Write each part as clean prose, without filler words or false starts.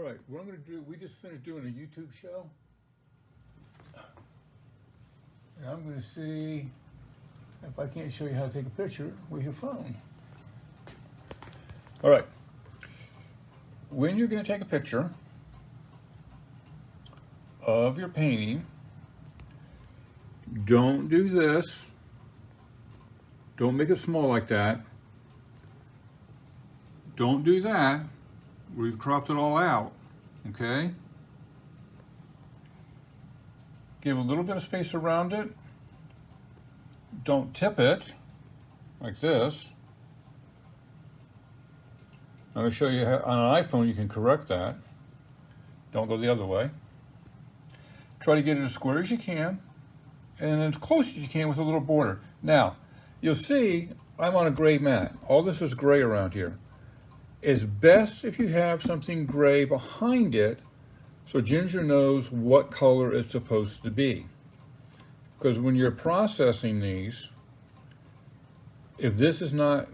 right, what I'm going to do, we just finished doing a YouTube show. And I'm going to see if I can't show you how to take a picture with your phone. All right. When you're going to take a picture of your painting, don't do this. Don't make it small like that. Don't do that. We've cropped it all out, okay? Give a little bit of space around it. Don't tip it like this. I'm going to show you how on an iPhone you can correct that. Don't go the other way. Try to get it as square as you can and as close as you can with a little border. Now, you'll see I'm on a gray mat. All this is gray around here. It's best if you have something gray behind it so Ginger knows what color it's supposed to be. Because when you're processing these, if this is not,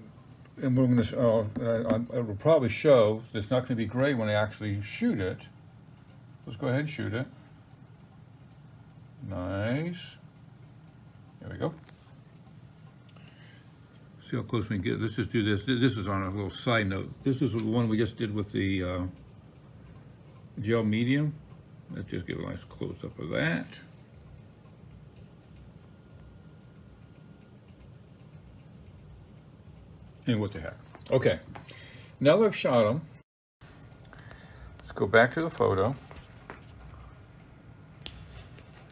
and we're going to, it will probably show that it's not going to be gray when I actually shoot it. Let's go ahead and shoot it. Nice. There we go. See how close we can get. Let's just do this. This is on a little side note. This is the one we just did with the gel medium. Let's just give a nice close-up of that. And what the heck. Okay, now that I've shot them, let's go back to the photo.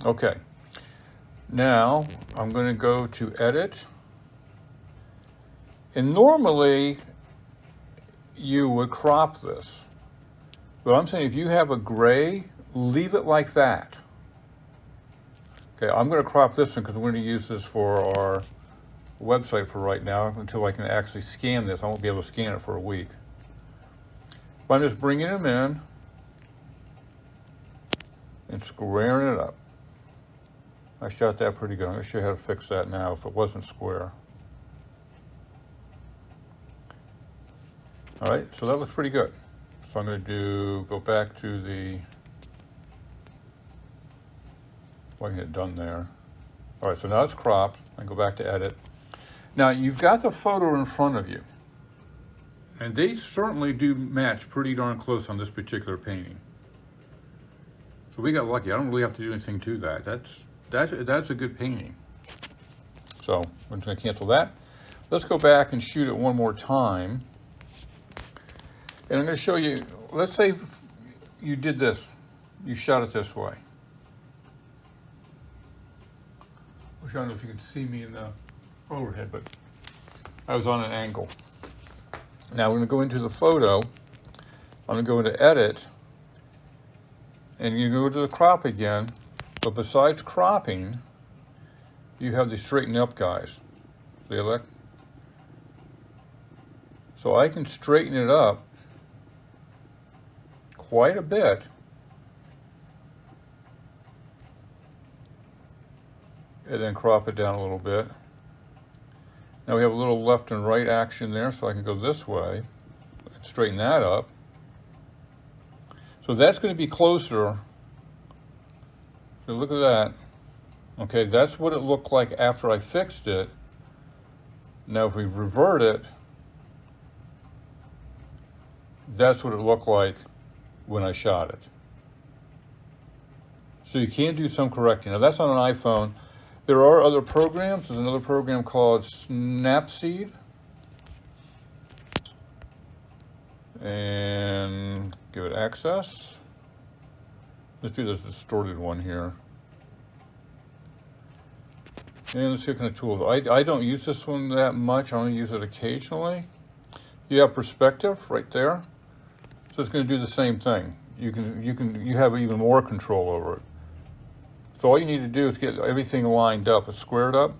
Okay, now I'm going to go to edit. And normally you would crop this. But I'm saying if you have a gray, leave it like that. Okay, I'm going to crop this one because we're going to use this for our website for right now until I can actually scan this. I won't be able to scan it for a week. But I'm just bringing them in and squaring it up. I shot that pretty good. I'm going to show you how to fix that now if it wasn't square. All right, so that looks pretty good. So I'm going to go back to the, well, I can get it done there. All right, so now it's cropped. I can go back to edit. Now you've got the photo in front of you, and they certainly do match pretty darn close on this particular painting. So we got lucky. I don't really have to do anything to that. That's a good painting. So I'm going to cancel that. Let's go back and shoot it one more time. And I'm going to show you, let's say you did this, you shot it this way. I don't know if you can see me in the overhead, but I was on an angle. Now we're going to go into the photo. I'm going to go into edit, and you go to the crop again, but besides cropping, you have the straighten up guys. See that? So I can straighten it up quite a bit. And then crop it down a little bit. Now we have a little left and right action there, so I can go this way and straighten that up. So that's going to be closer. So look at that. Okay, that's what it looked like after I fixed it. Now if we revert it, that's what it looked like when I shot it. So you can do some correcting. Now that's on an iPhone. There are other programs. There's another program called Snapseed. And give it access. Let's do this distorted one here. And let's see what kind of tools. I don't use this one that much. I only use it occasionally. You have perspective right there. So it's going to do the same thing. You have even more control over it. So all you need to do is get everything lined up, it's squared up.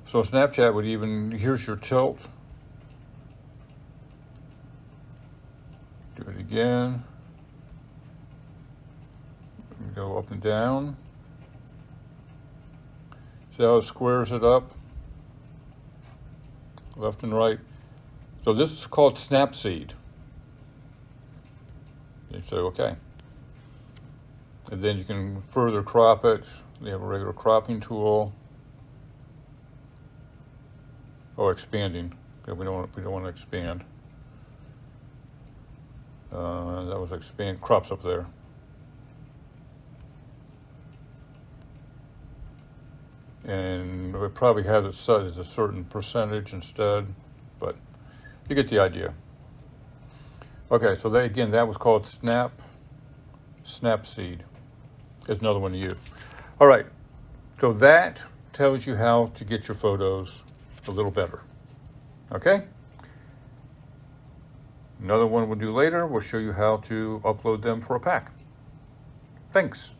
So Snapchat would even, here's your tilt. Do it again. Go up and down. See how it squares it up? Left and right. So this is called Snapseed. You say, okay. And then you can further crop it. They have a regular cropping tool. Oh, expanding. Okay, we don't want to expand. That was expand, crops up there. And we probably have it set as a certain percentage instead, but you get the idea. Okay, so that was called Snapseed. There's another one to use. All right, so that tells you how to get your photos a little better. Okay? Another one we'll do later, we'll show you how to upload them for a pack. Thanks.